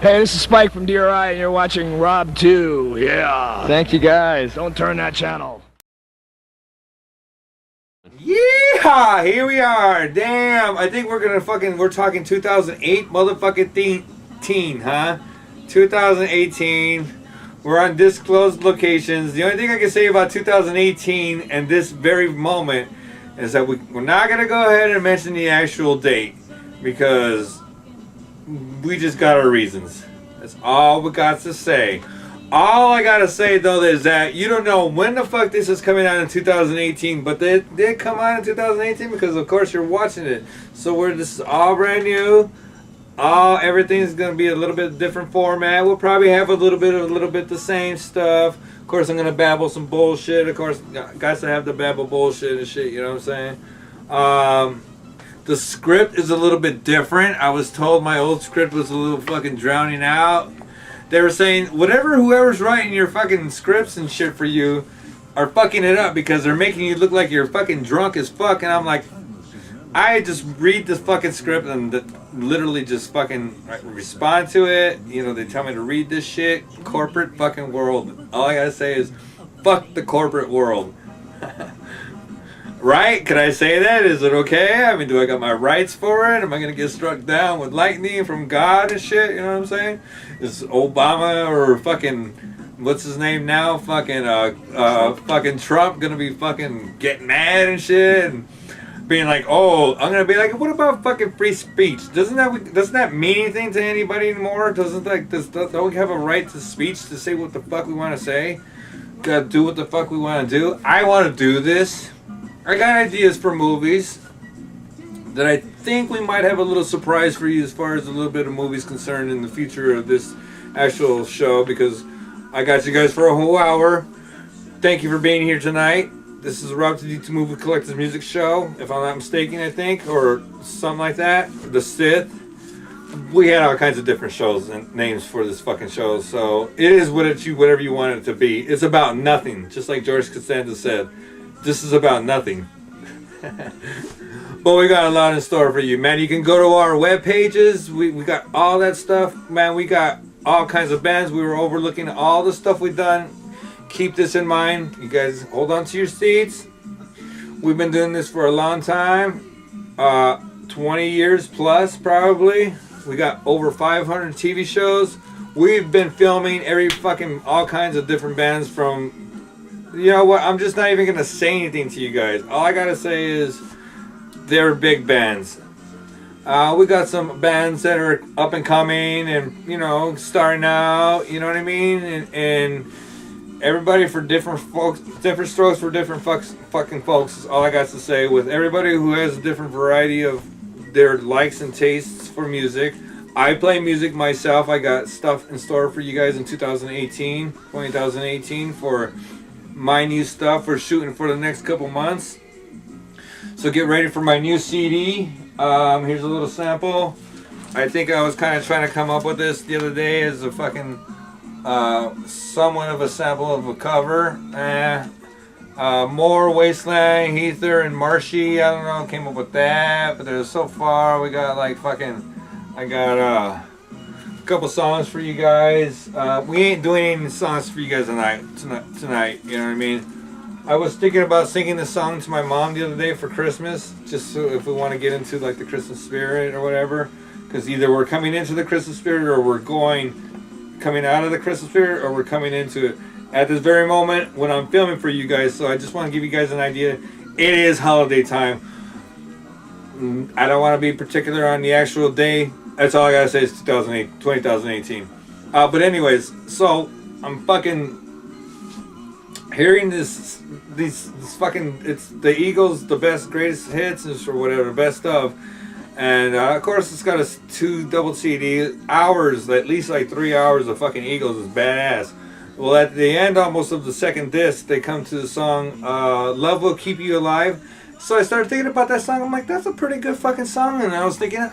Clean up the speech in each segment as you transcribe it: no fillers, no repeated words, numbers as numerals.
Hey, this is Spike from DRI, and you're watching Rob 2. Yeah. Thank you, guys. Don't turn that channel. Yeehaw! Here we are. Damn, I think we're talking 2008 motherfucking teen, huh? 2018. We're on disclosed locations. The only thing I can say about 2018 and this very moment is that we're not going to go ahead and mention the actual date because we just got our reasons. That's all we got to say. All I gotta say though is that you don't know when the fuck this is coming out in 2018, but they did come out in 2018 because of course you're watching it. So this is all brand new. Everything's gonna be a little bit different format. We'll probably have a little bit the same stuff. Of course I'm gonna babble some bullshit. Of course, guys that have to babble bullshit and shit. You know what I'm saying? The script is a little bit different. I was told my old script was a little fucking drowning out. They were saying, whoever's writing your fucking scripts and shit for you are fucking it up because they're making you look like you're fucking drunk as fuck. And I'm like, I just read this fucking script and literally just fucking respond to it. You know, they tell me to read this shit. Corporate fucking world. All I gotta say is, fuck the corporate world. Right? Could I say that? Is it okay? I mean, do I got my rights for it? Am I going to get struck down with lightning from God and shit? You know what I'm saying? Is Obama or fucking, what's his name now? Fucking Trump going to be fucking getting mad and shit? And being like, oh, I'm going to be like, what about fucking free speech? Doesn't that mean anything to anybody anymore? Don't we have a right to speech to say what the fuck we want to say? Gotta do what the fuck we want to do? I want to do this. I got ideas for movies that I think we might have a little surprise for you as far as a little bit of movies concerned in the future of this actual show because I got you guys for a whole hour. Thank you for being here tonight. This is a Rob to D2 Movie Collector's Music Show, if I'm not mistaken, I think, or something like that. The Sith. We had all kinds of different shows and names for this fucking show, so it is whatever you want it to be. It's about nothing, just like George Costanza said. This is about nothing. But we got a lot in store for you, man. You can go to our web pages. We got all that stuff, man. We got all kinds of bands. We were overlooking all the stuff we've done. Keep this in mind. You guys hold on to your seats. We've been doing this for a long time. 20 years plus, probably. We got over 500 TV shows. We've been filming all kinds of different bands from... You know what? I'm just not even going to say anything to you guys. All I got to say is they're big bands. We got some bands that are up and coming and, you know, starting out. You know what I mean? And everybody for different folks, different strokes for different fucking folks is all I got to say. With everybody who has a different variety of their likes and tastes for music. I play music myself. I got stuff in store for you guys in 2018 for... my new stuff we're shooting for the next couple months. So get ready for my new CD. Here's a little sample. I think I was kind of trying to come up with this the other day as a fucking somewhat of a sample of a cover. More Wasteland, Heather, and Marshy. I don't know, came up with that. But there's so far we got like fucking. I got a couple songs for you guys. We ain't doing any songs for you guys tonight, you know what I mean? I was thinking about singing this song to my mom the other day for Christmas, just so if we want to get into like the Christmas spirit or whatever, because either we're coming into the Christmas spirit or we're coming out of the Christmas spirit or we're coming into it at this very moment when I'm filming for you guys. So I just want to give you guys an idea. It is holiday time. I don't want to be particular on the actual day. That's all I gotta say is 2018. But anyways, so I'm fucking hearing this fucking, it's the Eagles, the best, greatest hits, or whatever, best of. And of course it's got a 2 double CD, hours, at least like 3 hours of fucking Eagles is badass. Well, at the end almost of the second disc, they come to the song, Love Will Keep You Alive. So I started thinking about that song. I'm like, that's a pretty good fucking song. And I was thinking,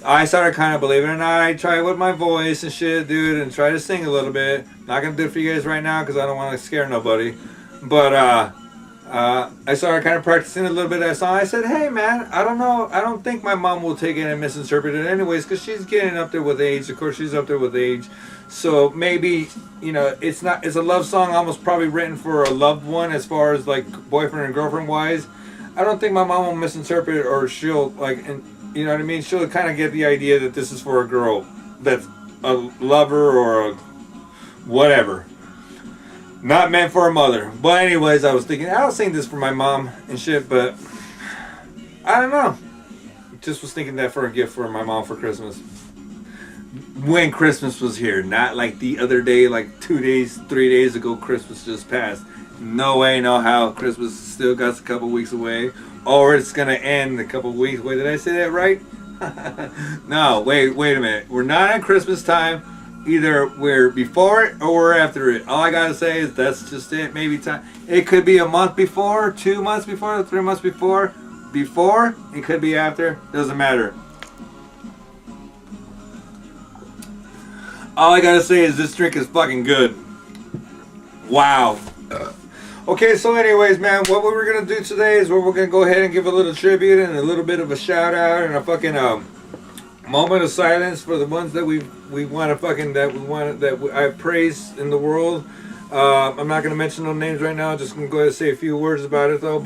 I started kind of believing it, and I tried with my voice and shit, dude, and try to sing a little bit. Not gonna do it for you guys right now because I don't want to scare nobody. But I started kind of practicing a little bit of that song. I said, hey man, I don't know. I don't think my mom will take it and misinterpret it anyways, because she's getting up there with age. Of course, she's up there with age. So maybe, it's a love song almost probably written for a loved one as far as like boyfriend and girlfriend wise. I don't think my mom will misinterpret it, or she'll you know what I mean? She'll kind of get the idea that this is for a girl that's a lover or a whatever. Not meant for a mother. But anyways, I was thinking, I'll sing this for my mom and shit, but I don't know. Just was thinking that for a gift for my mom for Christmas. When Christmas was here. Not like the other day, like 2 days, 3 days ago, Christmas just passed. No way, no how. Christmas still got a couple weeks away. Or it's going to end a couple weeks. Wait, did I say that right? No, wait a minute. We're not at Christmas time. Either we're before it or we're after it. All I gotta say is that's just it. Maybe time. It could be a month before, 2 months before, 3 months before. Before, it could be after. Doesn't matter. All I gotta say is this drink is fucking good. Wow. Okay, so anyways, man, what we're gonna do today is we're gonna go ahead and give a little tribute and a little bit of a shout out and a fucking moment of silence for the ones that we want to fucking I praise in the world. I'm not gonna mention no names right now. Just gonna go ahead and say a few words about it though,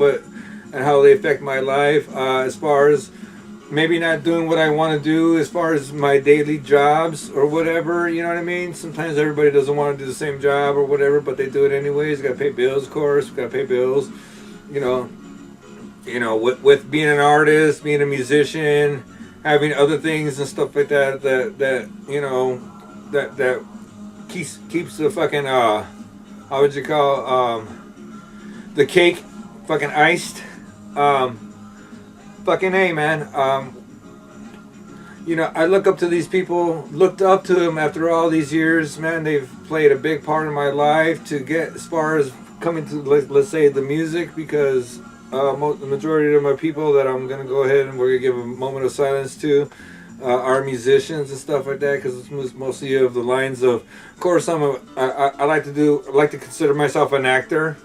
and how they affect my life as far as maybe not doing what I want to do as far as my daily jobs or whatever. You know what I mean? Sometimes everybody doesn't want to do the same job or whatever, but they do it anyways. Got to pay bills, of course. Got to pay bills. With being an artist, being a musician, having other things and stuff like that keeps the fucking how would you call the cake fucking iced. Fucking A, man. I looked up to them after all these years, man. They've played a big part in my life to get as far as coming to, let's say, the music, because the majority of my people that I'm going to go ahead and we're going to give a moment of silence to are musicians and stuff like that, because it's mostly of the lines of course, I like to consider myself an actor.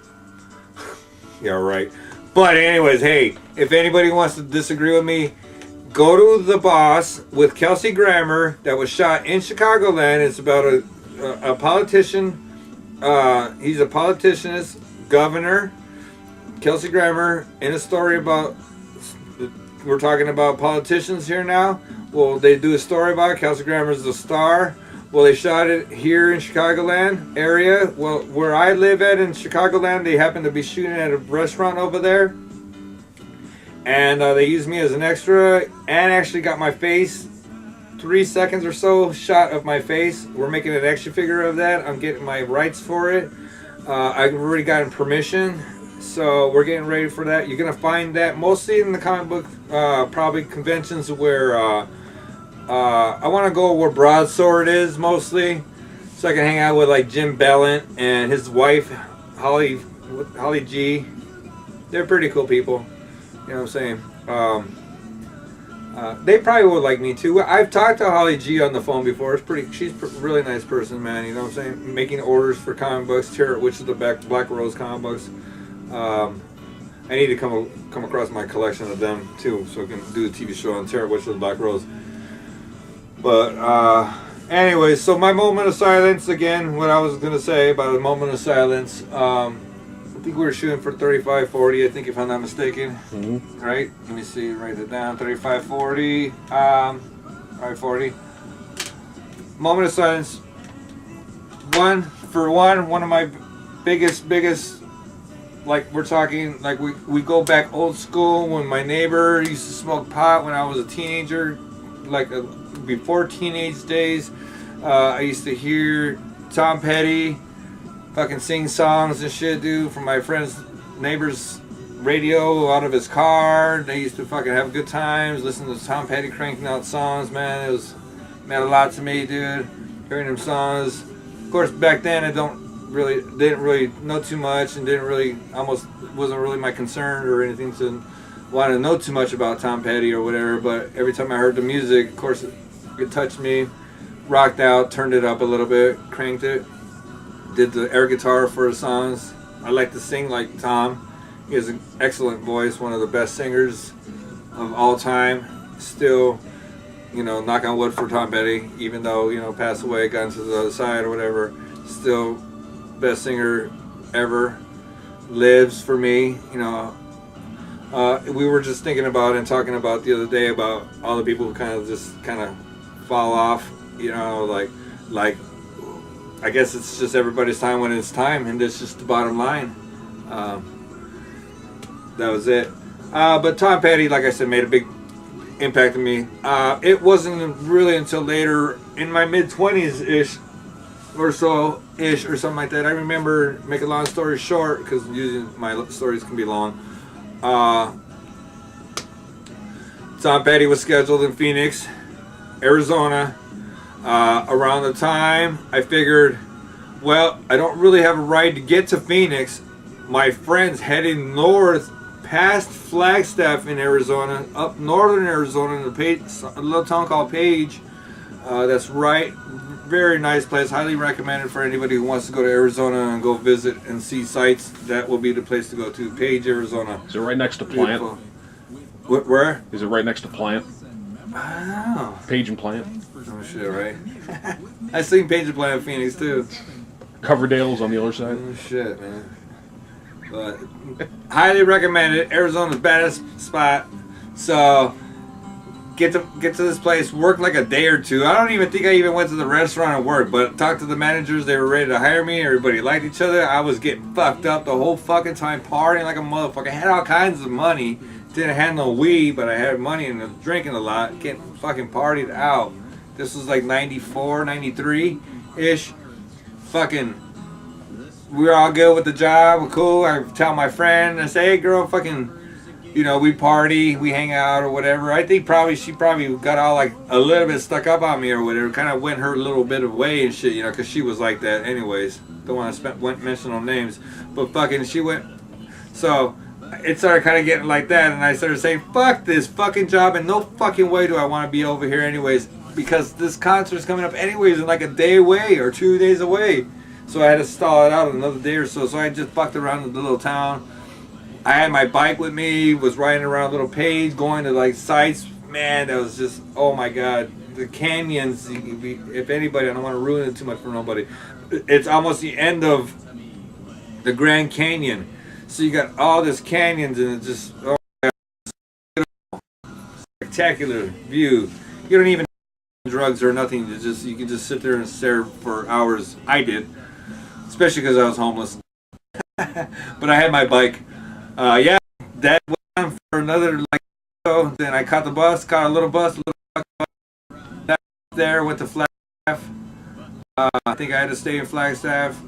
Yeah, right. But anyways, hey, if anybody wants to disagree with me, go to The Boss with Kelsey Grammer that was shot in Chicagoland. It's about a politician. He's a politicianist, governor, Kelsey Grammer, in a story about, we're talking about politicians here now. Well, they do a story about it. Kelsey Grammer's the star. Well, they shot it here in Chicagoland area. Well, where I live at in Chicagoland, they happen to be shooting at a restaurant over there. And they used me as an extra and actually got my face, 3 seconds or so shot of my face. We're making an action figure of that. I'm getting my rights for it. I've already gotten permission. So we're getting ready for that. You're going to find that mostly in the comic book, probably conventions where I want to go where Broadsword is mostly, so I can hang out with like Jim Ballant and his wife Holly G. They're pretty cool people. You know what I'm saying? They probably would like me too. I've talked to Holly G on the phone before. She's a really nice person, man. You know what I'm saying? Making orders for comic books, which is the Black Rose comic books. I need to come across my collection of them too, so I can do a TV show on Terror Witch of the Black Rose. But anyways, so my moment of silence again. What I was gonna say about a moment of silence. I think we were shooting for 35-40. I think, if I'm not mistaken. Mm-hmm. Right? Let me see. Write it down. 35-40. 35-40. Moment of silence. One of my biggest. Like, we're talking, like, we go back old school when my neighbor used to smoke pot when I was a teenager, like before teenage days. I used to hear Tom Petty fucking sing songs and shit, dude, from my friend's neighbor's radio out of his car. They used to fucking have good times, listening to Tom Petty cranking out songs, man. It meant a lot to me, dude, hearing them songs. Of course, back then I didn't really know too much, and almost wasn't really my concern or anything to want to know too much about Tom Petty or whatever. But every time I heard the music, of course, it touched me. Rocked out, turned it up a little bit, cranked it, did the air guitar for the songs. I like to sing like Tom, He has an excellent voice, one of the best singers of all time. Still, you know, knock on wood for Tom Petty, even though, you know, passed away, got into the other side or whatever. Still, best singer ever. Lives for me, you know. We were just thinking about and talking about the other day about all the people who kind of fall off, you know, like I guess it's just everybody's time when it's time, and that's just the bottom line. That was it. But Tom Petty, like I said, made a big impact on me. It wasn't really until later, in my mid-20s ish or so ish or something like that. I remember, make a long story short, because usually my stories can be long. Tom Petty was scheduled in Phoenix, Arizona. Around the time I figured, well, I don't really have a ride to get to Phoenix. My friends heading north past Flagstaff in Arizona, up northern Arizona in a little town called Page. That's right. Very nice place. Highly recommended for anybody who wants to go to Arizona and go visit and see sights. That will be the place to go to. Page, Arizona. Is it right next to Plant? Where? Is it right next to Plant? I don't know. Page and Plant? Oh shit, right? I seen Page and Plant in Phoenix too. Coverdale's on the other side. Oh shit, man. But highly recommended. Arizona's baddest spot. So get to this place. Work like a day or two. I don't even think I even went to the restaurant and worked, but talked to the managers. They were ready to hire me. Everybody liked each other. I was getting fucked up the whole fucking time, partying like a motherfucker. I had all kinds of money. Didn't have no weed, but I had money and I was drinking a lot. Getting fucking partied out. This was like 94, 93-ish. Fucking, we were all good with the job. We're cool. I tell my friend, I say, hey girl, fucking, you know, we party, we hang out or whatever. I think she probably got all like a little bit stuck up on me or whatever. Kind of went her little bit of way and shit, you know, because she was like that anyways. Don't want to mention no names. But fucking, she went, so it started kind of getting like that. And I started saying, fuck this fucking job. And no fucking way do I want to be over here anyways. Because this concert's coming up anyways in like a day away or 2 days away. So I had to stall it out another day or so. So I just fucked around the little town. I had my bike with me, was riding around Little Page, going to like sites. Man, that was just, oh my God. The canyons, if anybody, I don't want to ruin it too much for nobody. It's almost the end of the Grand Canyon. So you got all this canyons and it's just, oh my God, spectacular view. You don't even drugs or nothing. You can just sit there and stare for hours. I did, especially because I was homeless. But I had my bike. Yeah, that went on for another like so. Then I caught a little bus, there, went to Flagstaff. I think I had to stay in Flagstaff.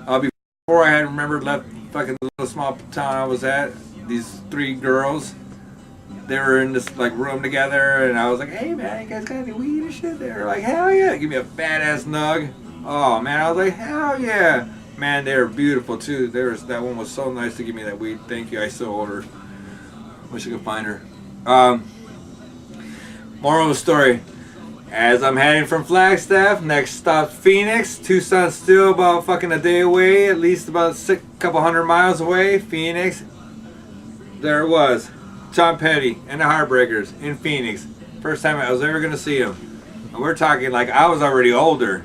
Before I had left fucking the little small town I was at. These 3 girls. They were in this like room together, and I was like, "Hey man, you guys got any weed and shit?" They were like, "Hell yeah!" Give me a fat ass nug. Oh man, I was like, "Hell yeah!" Man, they were beautiful too. That one was so nice to give me that weed. Thank you. I still owe her. Wish I could find her. Moral of the story: as I'm heading from Flagstaff, next stop Phoenix. Tucson's still about fucking a day away, at least about couple hundred miles away. Phoenix. There it was. Tom Petty and the Heartbreakers in Phoenix. First time I was ever going to see him. And we're talking like I was already older.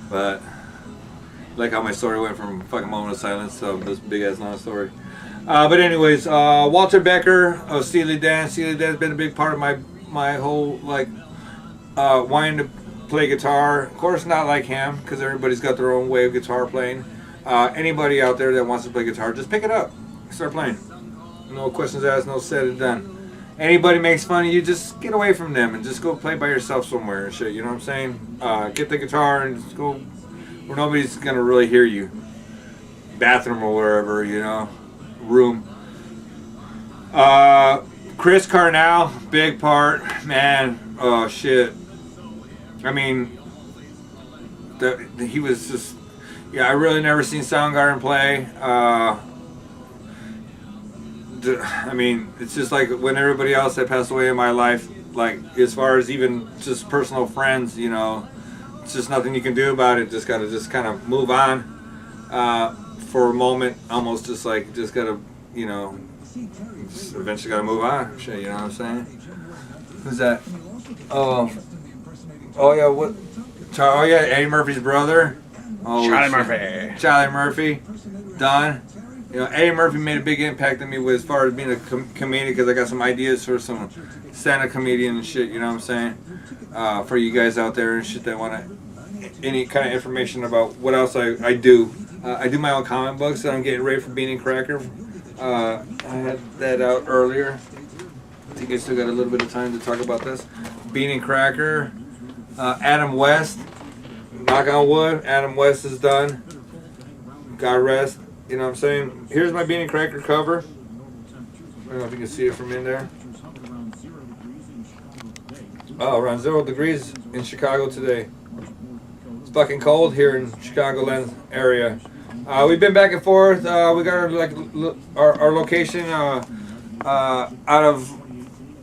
But, like how my story went from fucking moment of silence to this big ass long story. But anyways, Walter Becker of Steely Dan. Steely Dan's been a big part of my whole, like, wanting to play guitar. Of course, not like him, because everybody's got their own way of guitar playing. Anybody out there that wants to play guitar, just pick it up. Start playing. No questions asked, no said and done. Anybody makes fun of you, just get away from them and just go play by yourself somewhere and shit, you know what I'm saying? Get the guitar and just go where nobody's gonna really hear you. Bathroom or wherever, you know, room. Chris Cornell, big part, man, oh shit. I mean, he was just, yeah, I really never seen Soundgarden play. I mean, it's just like when everybody else that passed away in my life, like as far as even just personal friends, you know, it's just nothing you can do about it. Just gotta just kind of move on. for a moment, almost just gotta, you know, just eventually gotta move on. Shit, you know what I'm saying? Who's that? Oh yeah, what? Oh yeah, Eddie Murphy's brother. Oh, Charlie shit. Murphy. Charlie Murphy, done. You know, Eddie Murphy made a big impact on me as far as being a comedian because I got some ideas for some stand-up comedian and shit. You know what I'm saying? For you guys out there and shit that want any kind of information about what else I do. I do my own comic books that I'm getting ready for Bean and Cracker. I had that out earlier. I think I still got a little bit of time to talk about this. Bean and Cracker. Adam West. Knock on wood. Adam West is done. God rest. You know what I'm saying? Here's my Bean and Cracker cover. I don't know if you can see it from in there. Oh, around 0 degrees in Chicago today. It's fucking cold here in Chicagoland area. We've been back and forth. We got our location out of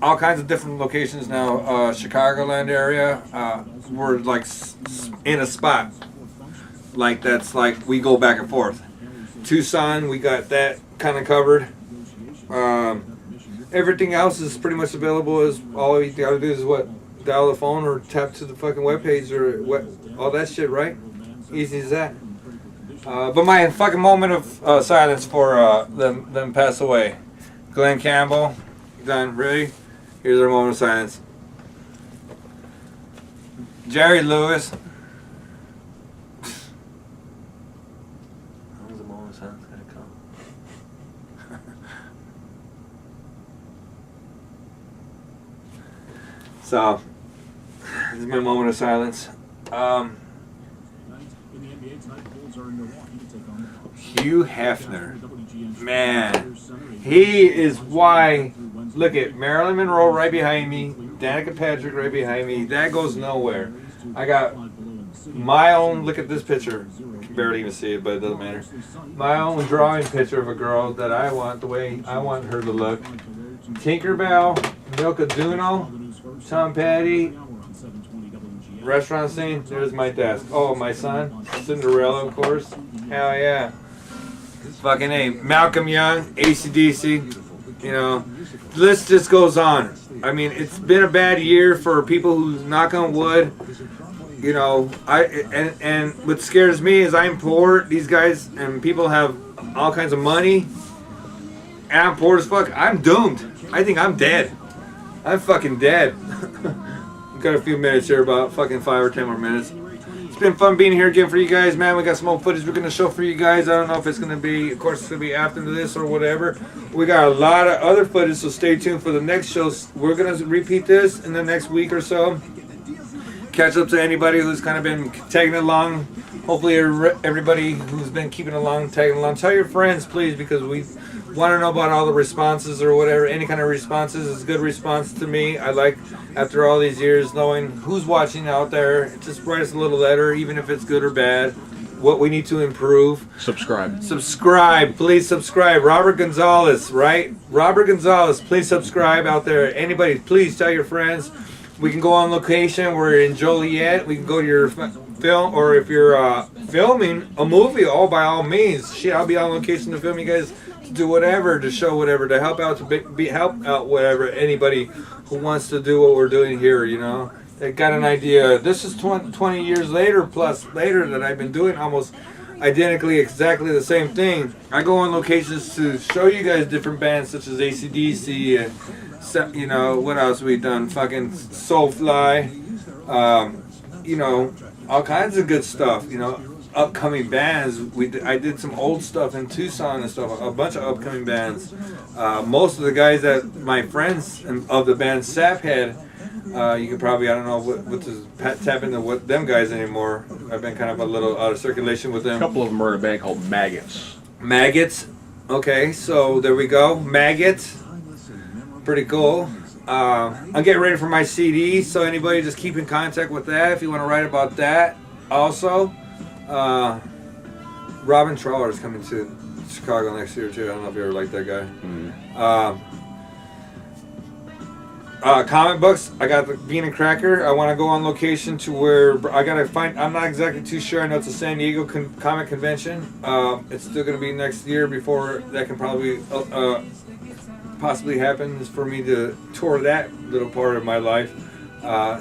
all kinds of different locations now. Chicagoland area. We're like in a spot. Like that's like we go back and forth. Tucson, we got that kind of covered. Everything else is pretty much available. Is all you gotta do is what, dial the phone or tap to the fucking webpage or what, all that shit, right? Easy as that. But my fucking moment of silence for them pass away. Glenn Campbell, done. Ready? Here's our moment of silence. Jerry Lewis. When's the moment of silence gonna come? So, this is my moment of silence. Hugh Hefner. Man, he is why. Look at Marilyn Monroe right behind me. Danica Patrick right behind me. That goes nowhere. I got my own, look at this picture. I can barely even see it, but it doesn't matter. My own drawing picture of a girl that I want the way I want her to look. Tinkerbell, Milka Duno, Tom Petty, restaurant scene. There's my desk. Oh, my son, Cinderella, of course. Hell yeah. Fucking A. Malcolm Young, AC/DC. You know, the list just goes on. I mean, it's been a bad year for people who knock on wood. You know, and what scares me is I'm poor. These guys and people have all kinds of money, and I'm poor as fuck. I'm doomed. I think I'm dead. I'm fucking dead. Got a few minutes here, about fucking 5 or 10 more minutes. It's been fun being here again for you guys, man. We got some old footage we're gonna show for you guys. I don't know if it's gonna be, of course, it's gonna be after this or whatever. We got a lot of other footage, so stay tuned for the next shows. We're gonna repeat this in the next week or so. Catch up to anybody who's kind of been tagging along. Hopefully, everybody who's been keeping along, tagging along. Tell your friends, please, because we want to know about all the responses or whatever. Any kind of responses is a good response to me. I like, after all these years, knowing who's watching out there. Just write us a little letter, even if it's good or bad. What we need to improve. Subscribe. Subscribe. Please subscribe. Robert Gonzales, right? Robert Gonzales, please subscribe out there. Anybody, please tell your friends. We can go on location. We're in Joliet. We can go to your film, or if you're filming a movie, by all means. Shit, I'll be on location to film you guys, to do whatever, to show whatever, to help out, help out whatever. Anybody who wants to do what we're doing here, you know, they got an idea. This is 20 years later plus later that I've been doing almost identically exactly the same thing. I go on locations to show you guys different bands such as AC/DC and, you know, what else we've done? Fucking Soulfly, you know, all kinds of good stuff. You know, upcoming bands. I did some old stuff in Tucson and stuff. A bunch of upcoming bands. Most of the guys that my friends of the band Saphead, you could probably, I don't know what to tap into what them guys anymore. I've been kind of a little out of circulation with them. A couple of them are in a band called Maggots. Maggots. Okay, so there we go. Maggots. Pretty cool. I'm getting ready for my CD, so anybody just keep in contact with that if you want to write about that. Also, Robin Trawler is coming to Chicago next year too. I don't know if you ever liked that guy. Comic books. I got the Bean and Cracker. I want to go on location to where I gotta find. I'm not exactly too sure. I know it's a San Diego comic convention. It's still gonna be next year before that can probably possibly happen. Is for me to tour that little part of my life,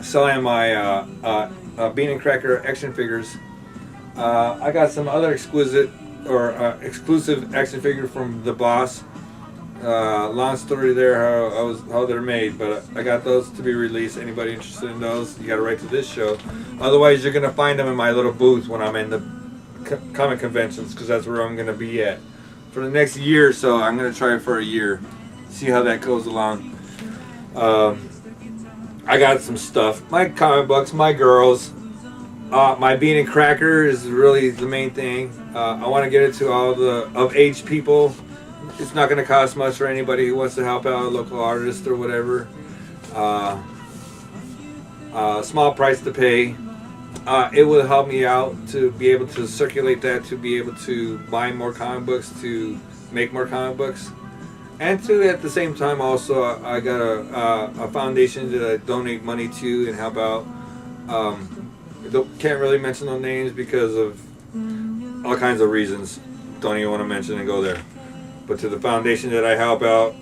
selling my Bean and Cracker action figures. I got some other exclusive action figure from the Boss. Long story there how they're made, but I got those to be released. Anybody interested in those, you gotta write to this show. Otherwise you're gonna find them in my little booth when I'm in the comic conventions, because that's where I'm gonna be at for the next year or so. I'm gonna try it for a year, see how that goes along. I got some stuff, my comic books, my girls, my Bean and Cracker is really the main thing. I want to get it to all the of age people. It's not going to cost much for anybody who wants to help out a local artist or whatever. Small price to pay. It will help me out to be able to circulate that, to be able to buy more comic books, to make more comic books. And to, at the same time, also, I got a foundation that I donate money to and help out. Can't really mention no names because of all kinds of reasons. Don't even want to mention and go there. But to the foundation that I help out,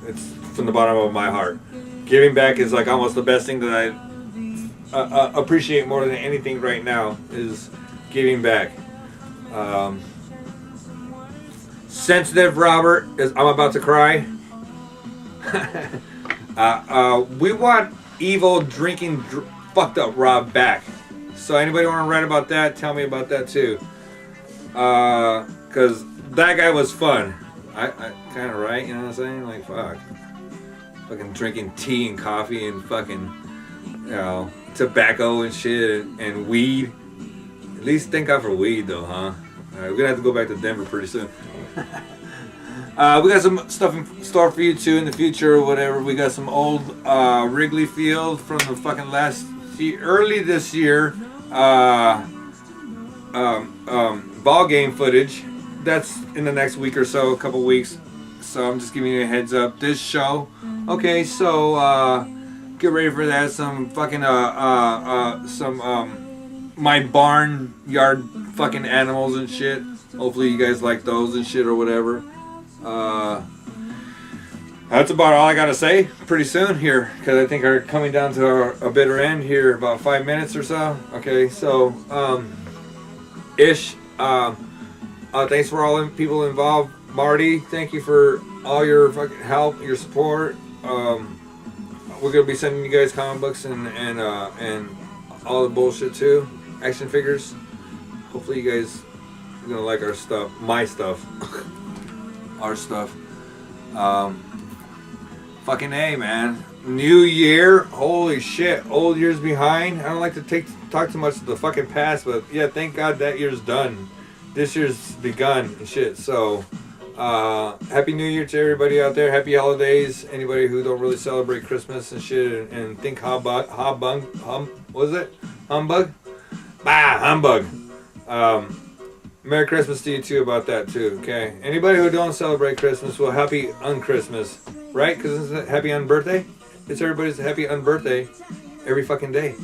it's from the bottom of my heart. Giving back is like almost the best thing that I appreciate more than anything right now is giving back. Sensitive Robert is I'm about to cry. We want evil drinking fucked up Rob back. So anybody want to write about that? Tell me about that too. Cause that guy was fun. I kind of right, you know what I'm saying? Like, fucking drinking tea and coffee and fucking, you know, tobacco and shit and weed. At least thank God for weed, though, huh? We're gonna have to go back to Denver pretty soon. We got some stuff in store for you too in the future or whatever. We got some old Wrigley Field from the fucking last year, early this year, ball game footage. That's in the next week or so, a couple weeks. So I'm just giving you a heads up. This show, okay. So get ready for that. Some fucking my barn yard fucking animals and shit. Hopefully you guys like those and shit or whatever. That's about all I gotta say. Pretty soon here, because I think we're coming down to a bitter end here, about 5 minutes or so. Okay, so ish. Thanks for all the people involved. Marty, thank you for all your fucking help, your support. We're gonna be sending you guys comic books and all the bullshit too. Action figures. Hopefully you guys are gonna like our stuff. My stuff. Our stuff. Fucking A, man. New year. Holy shit. Old year's behind. I don't like to talk too much of the fucking past, but yeah, thank God that year's done. This year's begun and shit. So, Happy New Year to everybody out there. Happy holidays. Anybody who don't really celebrate Christmas and shit and think humbug. Bah, humbug. Merry Christmas to you too about that too, okay? Anybody who don't celebrate Christmas, well, happy un-Christmas, right? Because it's happy un-birthday. It's everybody's happy un-birthday every fucking day,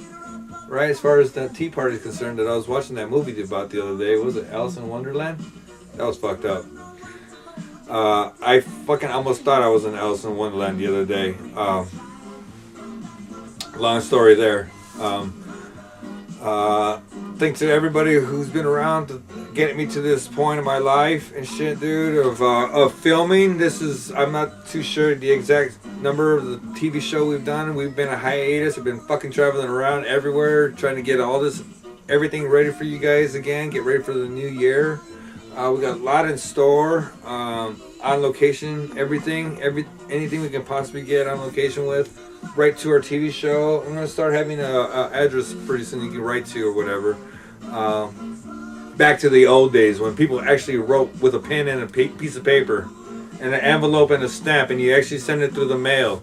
right? As far as the Tea Party is concerned, that I was watching that movie about the other day. What was it, Alice in Wonderland? That was fucked up. I fucking almost thought I was in Alice in Wonderland the other day. Long story there. Thanks to everybody who's been around to getting me to this point in my life and shit, dude, of filming. This is, I'm not too sure the exact number of the TV show we've done. We've been a hiatus. We've been fucking traveling around everywhere trying to get everything ready for you guys again. Get ready for the new year. We got a lot in store, on location, anything we can possibly get on location with. Right to our TV show. I'm gonna start having a address pretty soon you can write to or whatever. Back to the old days when people actually wrote with a pen and a piece of paper and an envelope and a stamp, and you actually send it through the mail.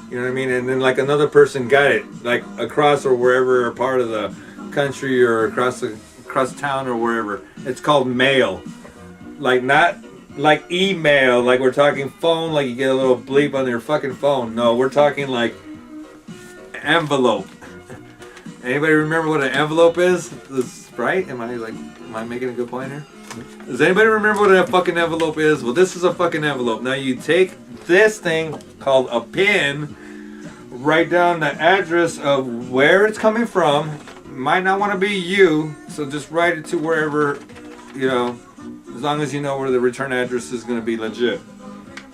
You know what I mean? And then like another person got it, like across or wherever part of the country or across town or wherever. It's called mail. Like not like email, like we're talking phone, like you get a little bleep on your fucking phone. No, we're talking like envelope. Anybody remember what an envelope is? Right? Am I making a good point here? Does anybody remember what a fucking envelope is? Well, this is a fucking envelope. Now you take this thing called a pin, write down the address of where it's coming from. Might not want to be you, so just write it to wherever, you know, as long as you know where the return address is going to be legit.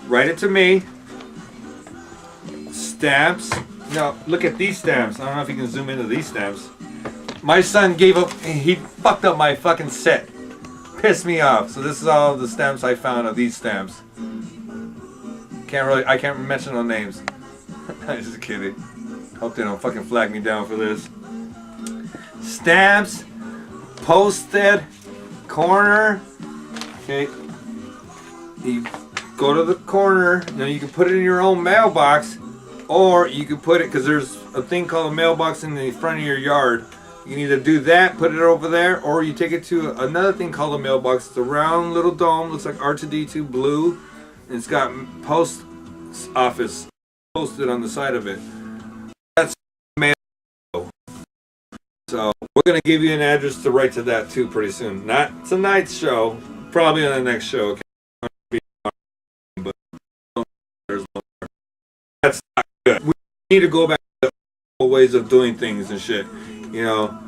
Write it to me. Stamps. Now, look at these stamps. I don't know if you can zoom into these stamps. My son he fucked up my fucking set. Pissed me off. So this is all the stamps I found of these stamps. I can't mention no names. I'm just kidding. Hope they don't fucking flag me down for this. Stamps, posted, corner. Okay. You go to the corner. Now you can put it in your own mailbox, or you can put it, because there's a thing called a mailbox in the front of your yard. You can either do that, put it over there, or you take it to another thing called a mailbox. It's a round little dome, looks like R2D2 blue, and it's got post office posted on the side of it. That's mail. So we're gonna give you an address to write to that too pretty soon. Not tonight's show, probably on the next show. Okay? But that's not good. We need to go back to the old ways of doing things and shit. You know,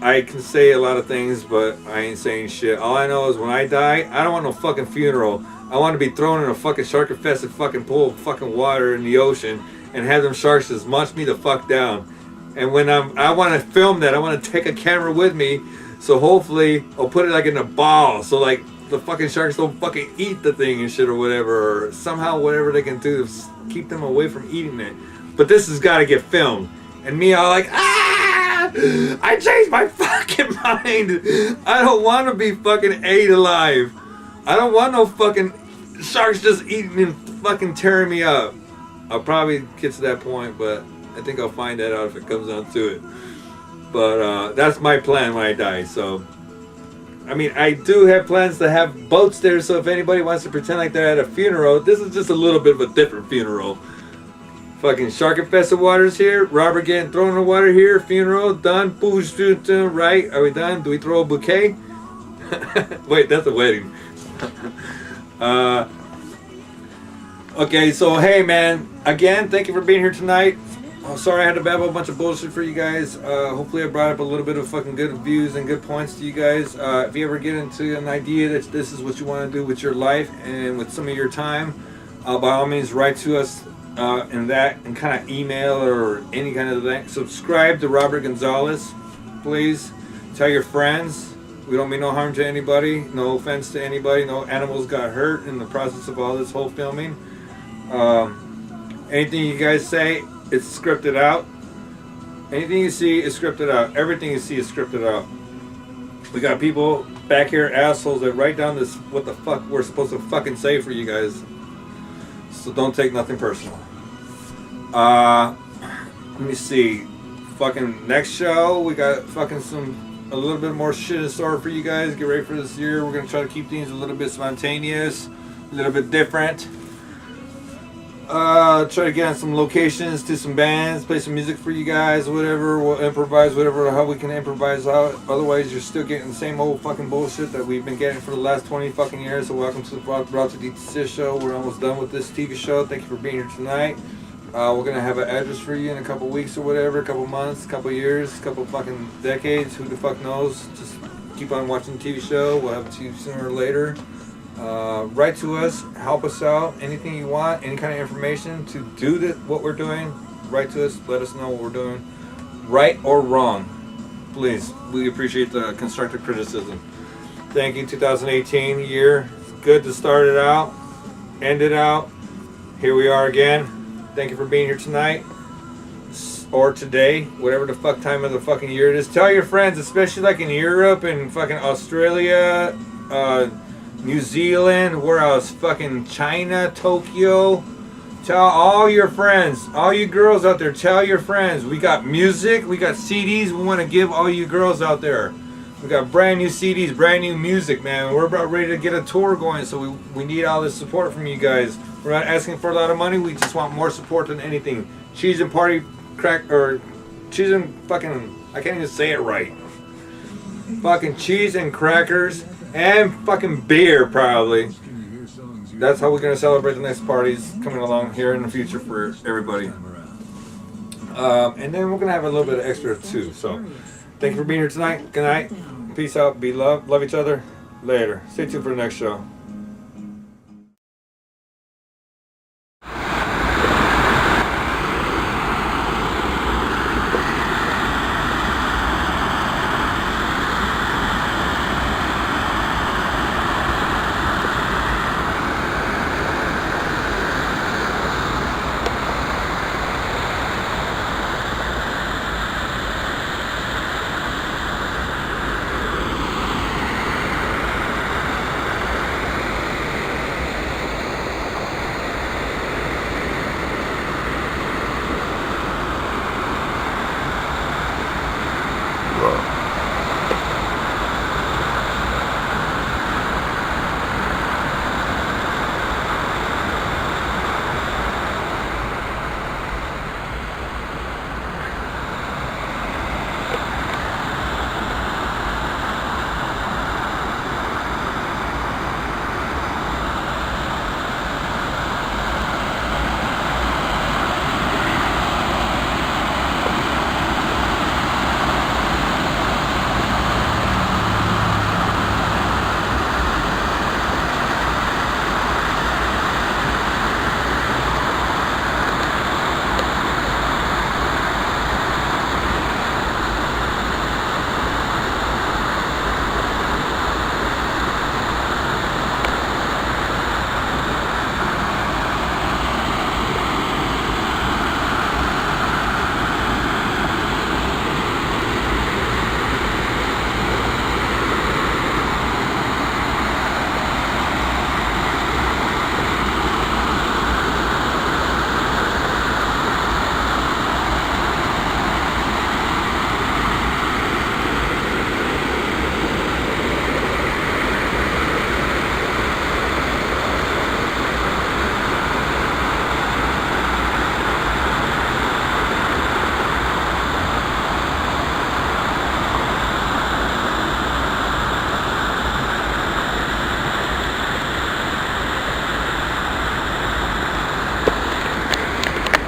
I can say a lot of things, but I ain't saying shit. All I know is when I die, I don't want no fucking funeral. I want to be thrown in a fucking shark-infested fucking pool of fucking water in the ocean and have them sharks just munch me the fuck down. And when I want to film that, I want to take a camera with me, so hopefully I'll put it like in a ball, so like the fucking sharks don't fucking eat the thing and shit or whatever, or somehow whatever they can do to keep them away from eating it. But this has got to get filmed. And me all like, I changed my fucking mind. I don't want to be fucking ate alive. I don't want no fucking sharks just eating and fucking tearing me up. I'll probably get to that point, but I think I'll find that out if it comes down to it. But that's my plan when I die, so... I mean, I do have plans to have boats there, so if anybody wants to pretend like they're at a funeral, this is just a little bit of a different funeral. Fucking shark-infested waters here, Robert getting thrown in the water here, funeral, done, booze, right? Are we done? Do we throw a bouquet? Wait, that's a wedding. Okay, so hey man, again, thank you for being here tonight. Oh, sorry I had to babble a bunch of bullshit for you guys. Hopefully I brought up a little bit of fucking good views and good points to you guys. If you ever get into an idea that this is what you want to do with your life and with some of your time, by all means write to us in that and kind of email or any kind of thing. Subscribe to Robert Gonzales, please. Tell your friends. We don't mean no harm to anybody. No offense to anybody. No animals got hurt in the process of all this whole filming. Anything you guys say, it's scripted out. Anything you see is scripted out. Everything you see is scripted out. We got people back here, assholes, that write down this, what the fuck we're supposed to fucking say for you guys. So don't take nothing personal. Let me see. Fucking next show, we got fucking a little bit more shit in store for you guys. Get ready for this year. We're gonna try to keep things a little bit spontaneous, a little bit different. Try to get on some locations, do some bands, play some music for you guys, whatever. We'll improvise whatever how we can improvise out. Otherwise, you're still getting the same old fucking bullshit that we've been getting for the last 20 fucking years. So welcome to the Brought to DTC show. We're almost done with this TV show. Thank you for being here tonight. We're gonna have an address for you in a couple weeks or whatever, a couple months, a couple years, a couple fucking decades. Who the fuck knows? Just keep on watching the TV show. We'll have it to you sooner or later. Write to us, help us out, anything you want, any kind of information to do what we're doing, write to us, let us know what we're doing, right or wrong, please. We appreciate the constructive criticism. Thank you. 2018 year, it's good to start it out, end it out. Here we are again. Thank you for being here tonight or today, whatever the fuck time of the fucking year it is. Tell your friends, especially like in Europe and fucking Australia, New Zealand, where else? Fucking China, Tokyo. Tell all your friends, all you girls out there, tell your friends. We got music, we got CDs we want to give all you girls out there. We got brand new CDs, brand new music, man. We're about ready to get a tour going, so we need all this support from you guys. We're not asking for a lot of money. We just want more support than anything. Cheese and party crack, or cheese and fucking, I can't even say it right. Fucking cheese and crackers and fucking beer, probably. That's how we're gonna celebrate the next parties coming along here in the future for everybody. And then we're gonna have a little bit of extra too. So, thank you for being here tonight. Good night. Peace out. Be loved. Love each other. Later. Stay tuned for the next show.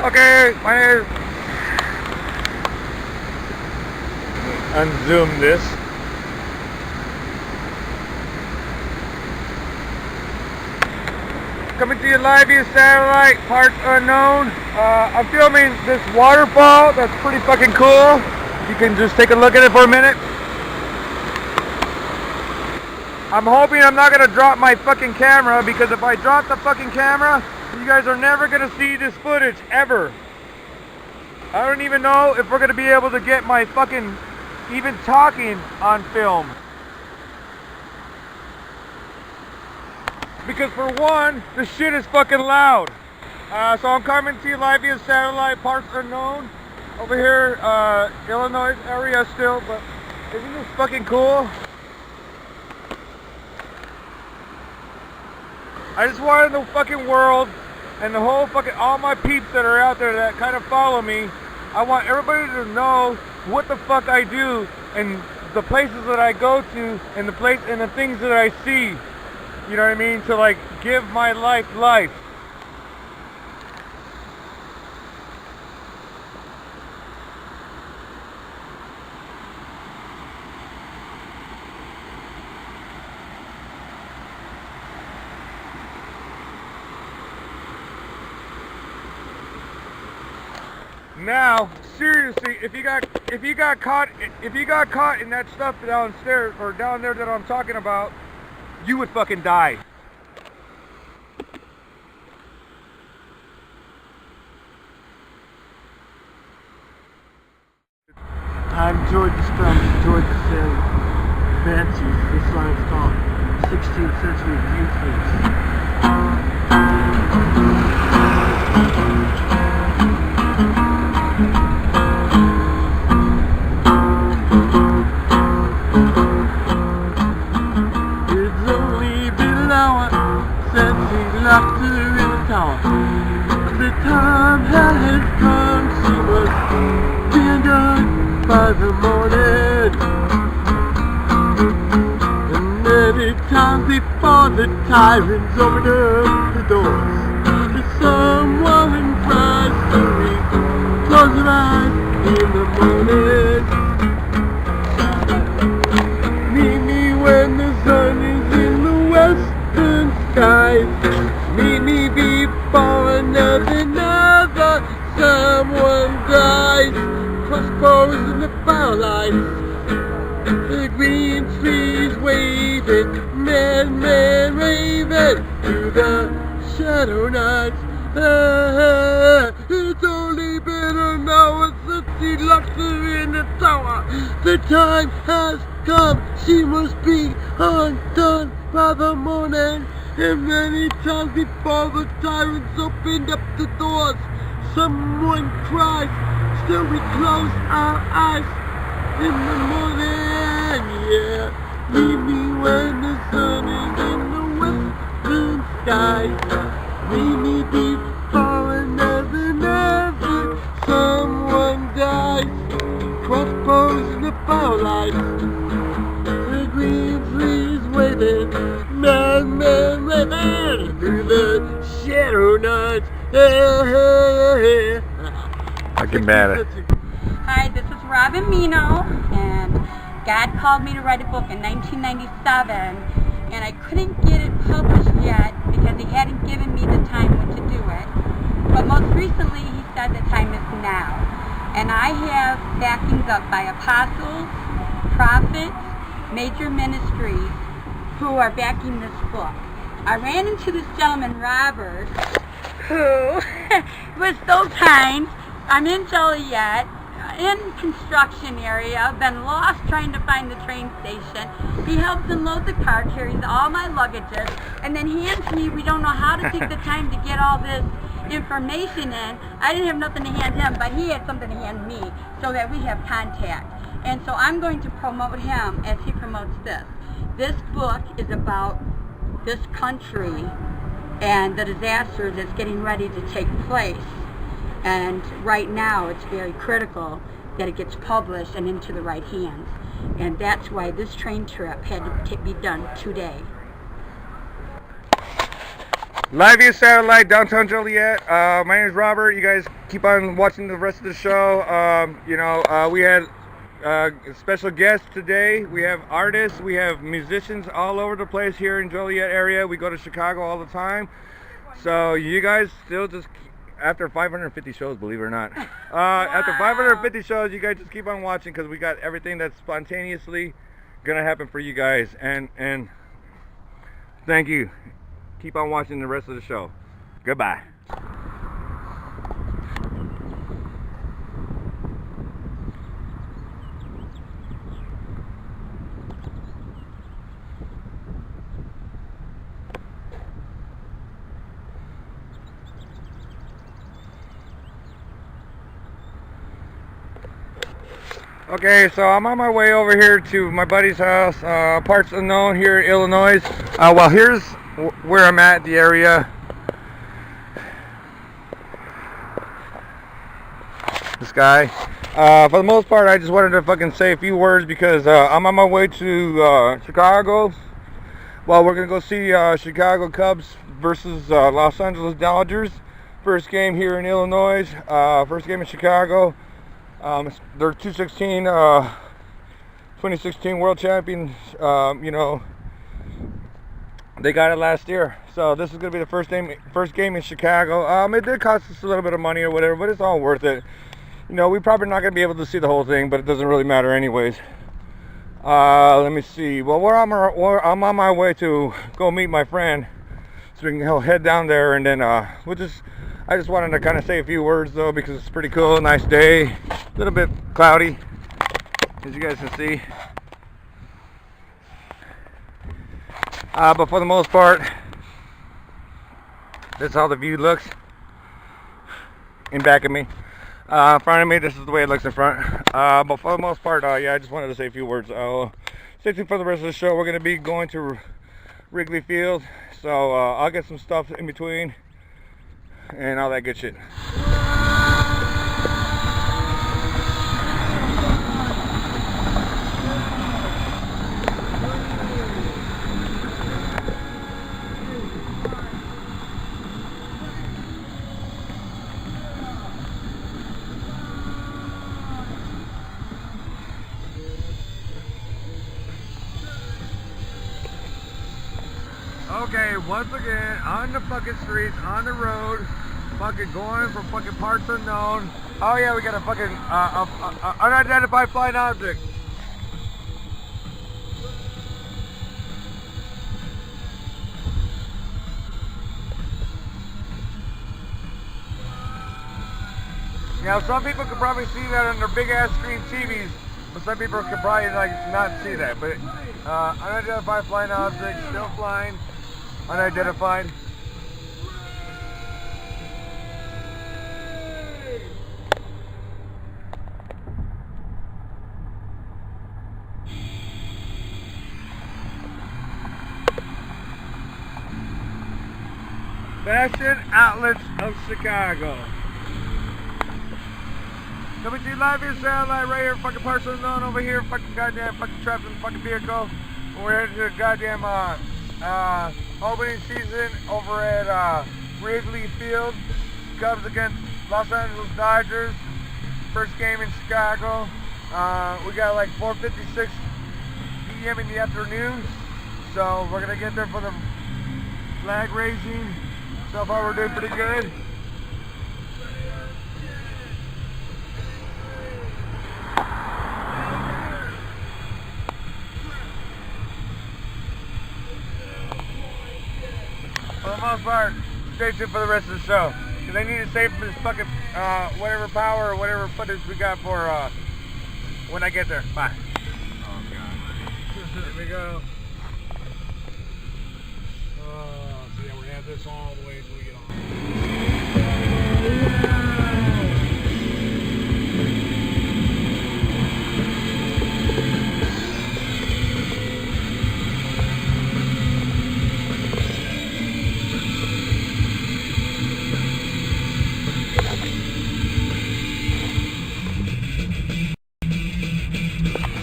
Okay, my name is... Unzoom this. Coming to you live via satellite, parts unknown. I'm filming this waterfall that's pretty fucking cool. You can just take a look at it for a minute. I'm hoping I'm not gonna drop my fucking camera, because if I drop the fucking camera, you guys are never gonna see this footage, ever. I don't even know if we're gonna be able to get my fucking even talking on film. Because for one, the shit is fucking loud. So I'm coming to you live via satellite, parts unknown. Over here, Illinois area still, but isn't this fucking cool? I just wanted the fucking world and the whole fucking, all my peeps that are out there that kind of follow me, I want everybody to know what the fuck I do and the places that I go to and the things that I see. You know what I mean? To like give my life. Now, seriously, if you got caught in that stuff downstairs or down there that I'm talking about, you would fucking die. I enjoyed the stuff, enjoyed the sailing. Fancies, this is what it's called. 16th century view place. time has come, she must be undone by the morning. And many times before the tyrants open up the doors, someone cries to me, close your eyes in the morning. Meet me when the sun is in the western skies. Meet me before another someone dies. Crossbows in the firelight, the green trees waving, man raving through the shadow nights. It's only been an hour since he locked her in the tower. The time has come, she must be undone by the morning. And many times before the tyrants opened up the doors, someone cries, still we close our eyes in the morning, yeah. Meet me when the sun is in the western sky. Meet me before another someone dies. Crossbows in the firelight, the green trees waving, man raving through the shadow nights. I get mad at it. Hi, this is Robin Mino, and God called me to write a book in 1997, and I couldn't get it published yet because he hadn't given me the time when to do it. But most recently, he said the time is now. And I have backings up by apostles, prophets, major ministries who are backing this book. I ran into this gentleman, Robert, who was so kind. I'm in Joliet, in construction area. I've been lost trying to find the train station. He helps unload the car, carries all my luggages, and then hands me, we don't know how to take the time to get all this information in. I didn't have nothing to hand him, but he had something to hand me so that we have contact. And so I'm going to promote him as he promotes this. This book is about this country and the disaster that's getting ready to take place. And right now it's very critical that it gets published and into the right hands. And that's why this train trip had to be done today. Live via satellite, downtown Joliet. My name is Robert. You guys keep on watching the rest of the show. We had special guests today. We have artists. We have musicians all over the place here in Joliet area. We go to Chicago all the time. So you guys still just, after 550 shows, believe it or not. After 550 shows, you guys just keep on watching because we got everything that's spontaneously going to happen for you guys. And thank you. Keep on watching the rest of the show. Goodbye. Okay, so I'm on my way over here to my buddy's house, parts unknown here in Illinois. Well, here's where I'm at, the area. This guy. For the most part, I just wanted to fucking say a few words because I'm on my way to Chicago. Well, we're gonna go see Chicago Cubs versus Los Angeles Dodgers. First game here in Illinois. First game in Chicago. They're 2016 world champions. They got it last year, so this is gonna be the first game in Chicago. It did cost us a little bit of money or whatever, but it's all worth it. We're probably not gonna be able to see the whole thing, but it doesn't really matter anyways. Let me see. Well, I'm on my way to go meet my friend, so we can head down there, and then I just wanted to kind of say a few words though, because it's pretty cool, nice day, a little bit cloudy, as you guys can see. But for the most part, that's how the view looks in back of me. In front of me, this is the way it looks in front. But for the most part, yeah, I just wanted to say a few words. Stay tuned for the rest of the show. We're going to be going to Wrigley Field, so I'll get some stuff in between. and all that good shit. Okay, once again, on the fucking streets, on the road, fucking going from fucking parts unknown. Oh yeah, we got a fucking unidentified flying object. Now some people could probably see that on their big ass screen TVs, but some people could probably like not see that. But unidentified flying object, still flying. Unidentified. Fashion outlets of Chicago. Coming to you live here, satellite, right here, fucking parts unknown over here, fucking goddamn fucking trapped in the fucking vehicle. We're headed to the goddamn opening season over at Wrigley Field. Cubs against Los Angeles Dodgers. First game in Chicago. We got like 4:56 p.m. in the afternoon. So we're gonna get there for the flag raising. So far we're doing pretty good. For the most part, stay tuned for the rest of the show. Because I need to save this fucking whatever power or whatever footage we got for when I get there. Bye. Oh god. Here we go. Oh, so yeah, we're gonna have this all the way until we get on.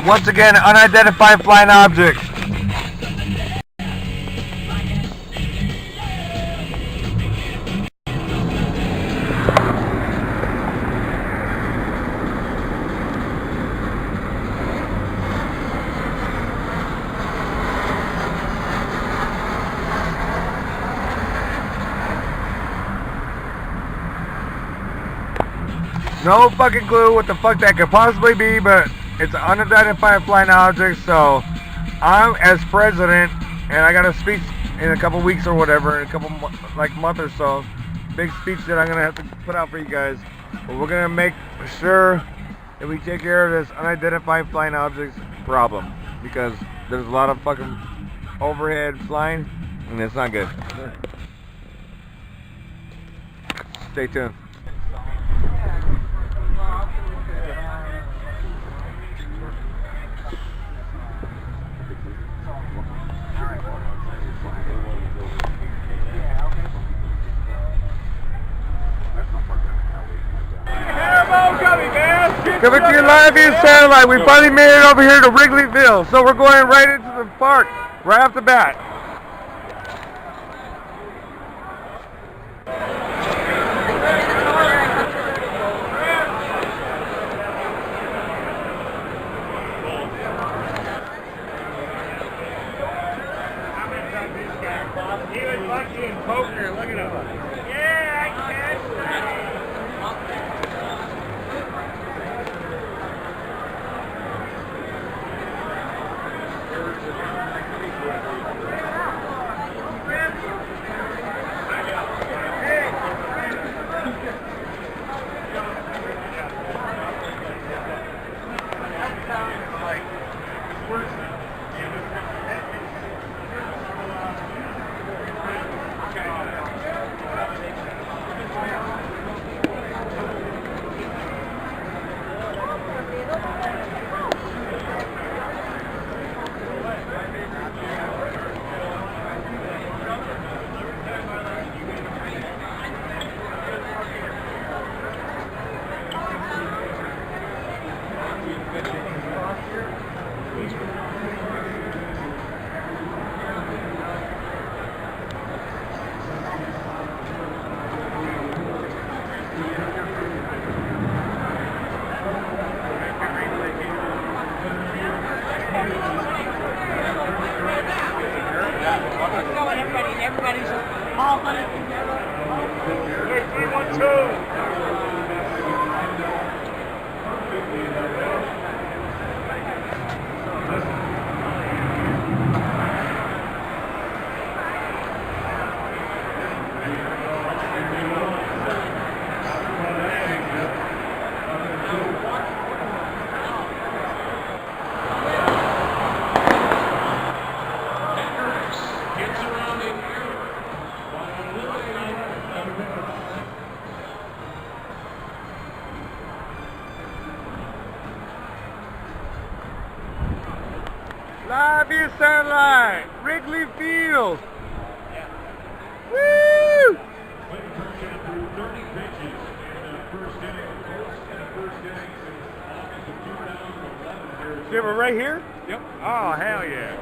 Once again, unidentified flying objects. No fucking clue what the fuck that could possibly be, but it's an unidentified flying object, so I'm, as president, and I got a speech in a couple weeks or whatever, in a couple, like month or so, big speech that I'm going to have to put out for you guys, but we're going to make sure that we take care of this unidentified flying objects problem, because there's a lot of fucking overhead flying, and it's not good. Stay tuned. Coming to you live via satellite. We finally made it over here to Wrigley Field, so we're going right into the park right off the bat. He was lucky in poker. Look at him. Yeah, I can. Live via satellite, Wrigley Field. Woo! See, we're right here? Yep. Oh, hell yeah.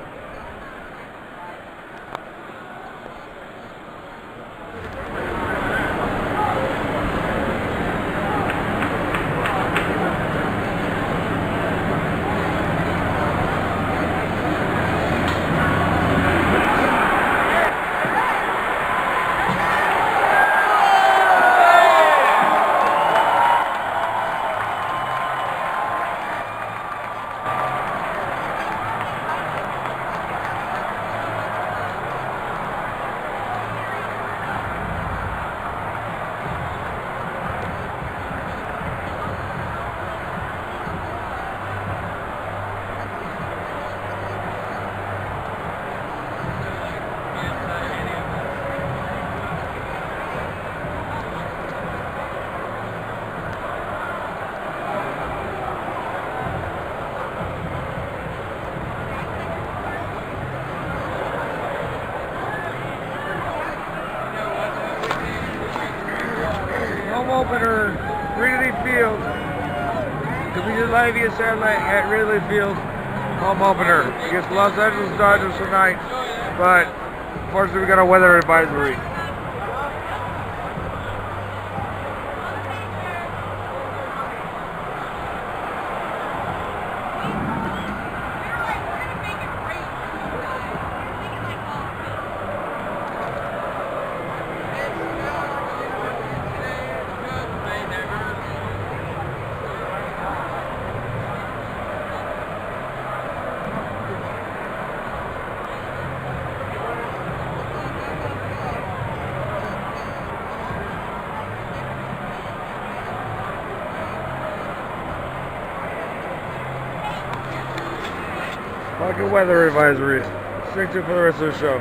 Home opener, Wrigley Field. Completed live via satellite at Wrigley Field. Home opener against the Los Angeles Dodgers tonight. But unfortunately, we got a weather advisory. Fucking weather advisory. Stick to it for the rest of the show.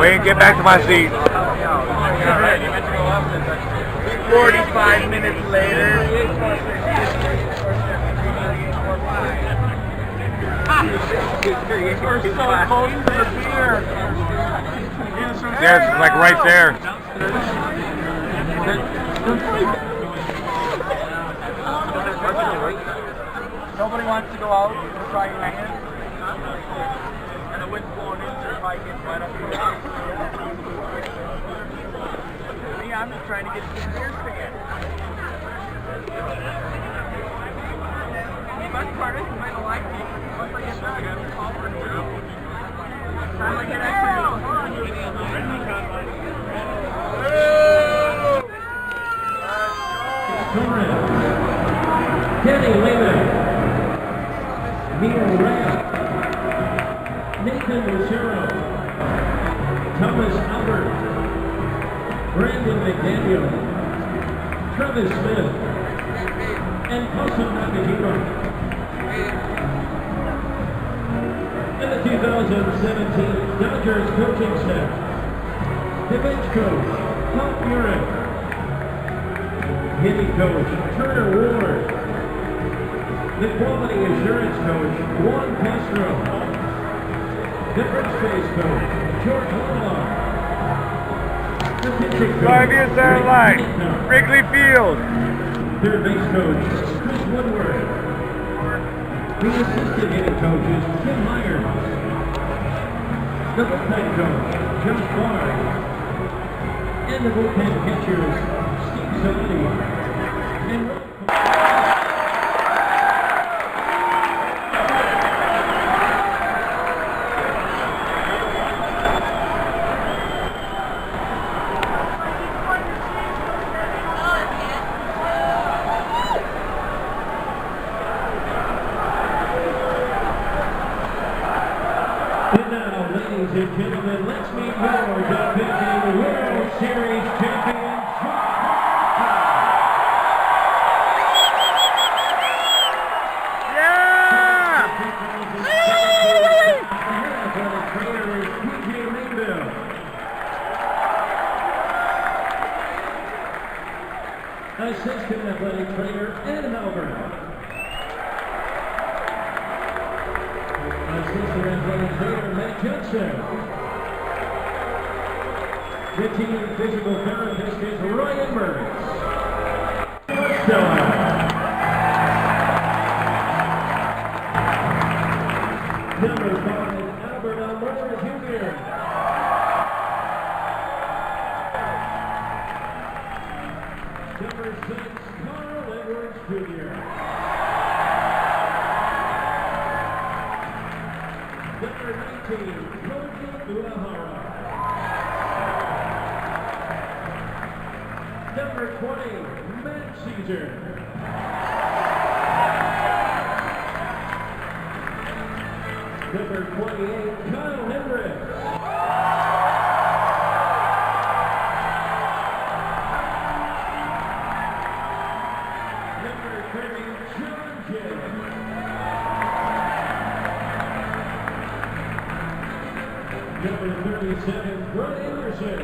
Wayne, get back to my seat. 45 minutes later. We're so close to the beer. Yes, it's like right there. Nobody wants to go out and try your hand. And the wind's blowing in, so it might get right up here. Me, I'm just trying to get some beer stand. The best part is, you might not like me. Once I get done, I gotta call for it too. Time I get extra. Kenny Lehman, Neil Rapp, Nathan Lucero, Thomas Albert, Brandon McDaniel, Travis Smith, and Kosu Nakajima. And the 2017 Dodgers coaching staff, the bench coach, Pop Urich, hitting coach, Turner Ward, the quality assurance coach, Juan Castro, the first base coach, George Orloff, the pitching coach, Live via satellite, Wrigley Field. third base coach, Chris Woodward, the assistant hitting coaches, Kim Myers, the bullpen coach, Josh Barr, and the bullpen catchers, Steve Salitti, and ladies and gentlemen, let's meet your defending World Series champion, Yeah! John set. The team physical therapist is Ryan Mertz. Number 5, Albert Almora Jr. Number 6, Carl Edwards Jr. Number 19, Koji Uehara. Number 20, Matt Caesar. Number 28, Kyle Hendricks. Number 30, John Jay. Number 37, Brett Anderson.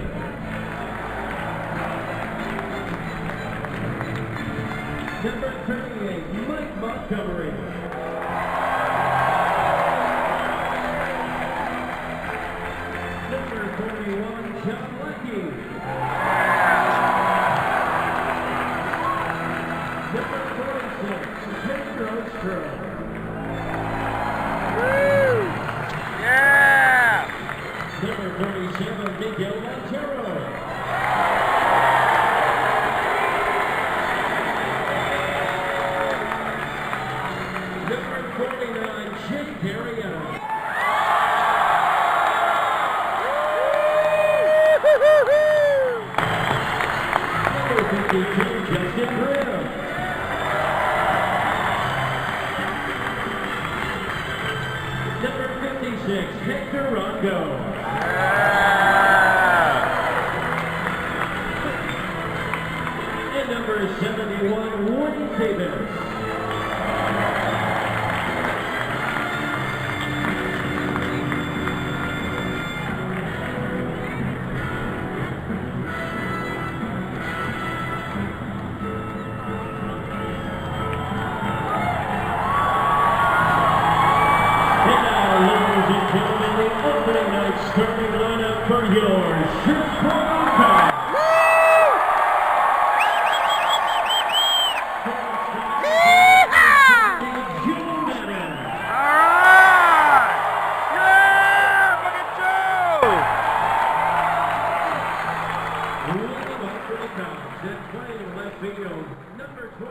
Number 38, Mike Montgomery. Number 41, John Leckie. Number 46, Pedro Ostro. Yeah! Number 47, Miguel Montero. Number 49, Jake Carrion. Number 52, Justin Grimm. Number 56, Hector Rongo. And number 71, Wayne Davis. And now, ladies and gentlemen, the opening night starting lineup for your Chicago. Alright! Yeah! Look at Joe! Leading off for the Cubs and playing left field, number 12.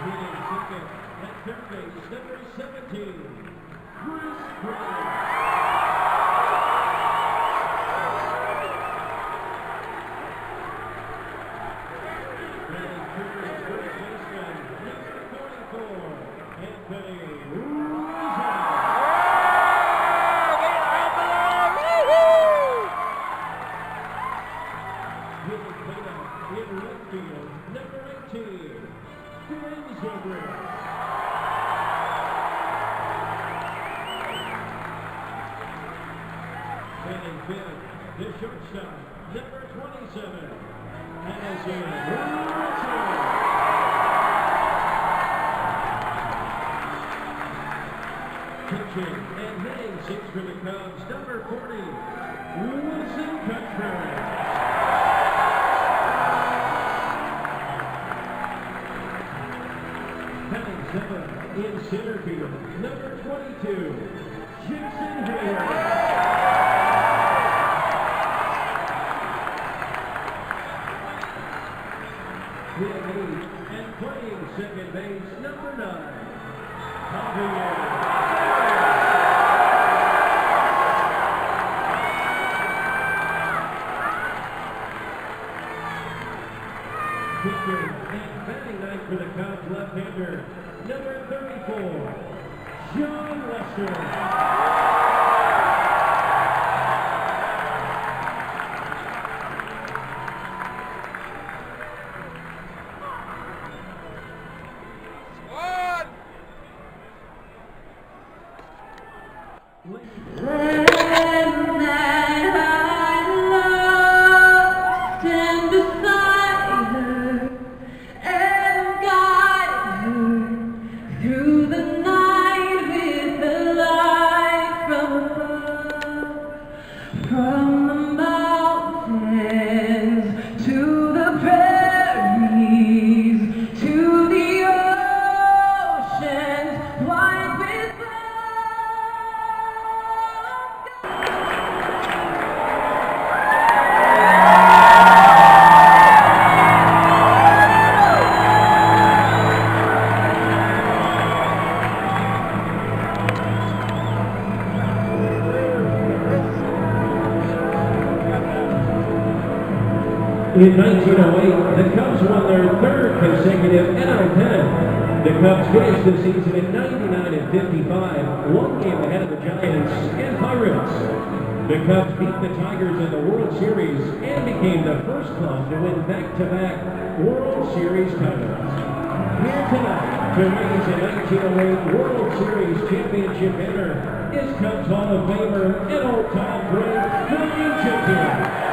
Hitting second at third base, number 17, Chris Gray. Batting third is first baseman, number 44, Anthony Gonzales. Hitting cleanup in right field, number 18, Gonzales. Batting fifth, the shortstop, number 27, Addison Richard. Pitching and hitting sixth for the Cubs, number 40, Wilson Cutbury. Batting seventh in center field, number 22, Jason Hayward. Hitting eighth and playing second base, number 9, Javier. Pitcher and batting ninth for the Cubs left-hander, number 34, John Lester. Squad! Stand beside her and In 1908, the Cubs won their third consecutive NL pennant. The Cubs finished the season at 99-55, one game ahead of the Giants and Pirates. The Cubs beat the Tigers in the World Series and became the first club to win back-to-back World Series titles. Here tonight to raise a 1908 World Series championship winner is Cubs Hall of Famer and all-time great Billy Champion.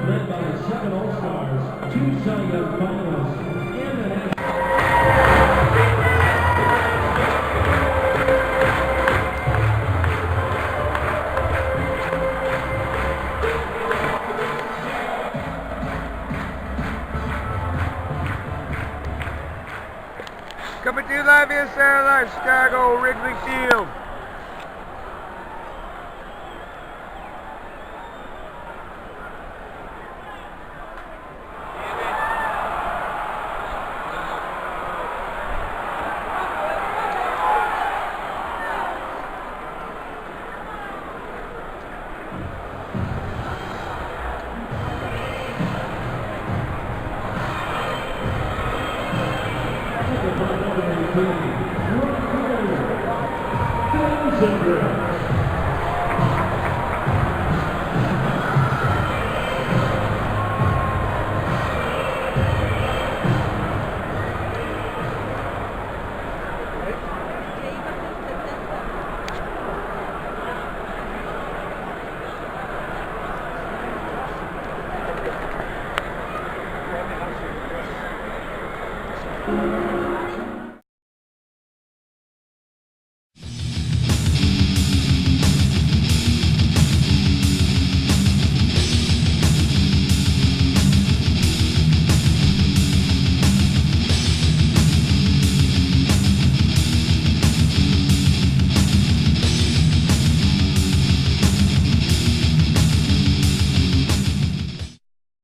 Led by 7 All-Stars, 2 Cy Young finalists, and the National Coming to you live via satellite, Chicago, Wrigley Field.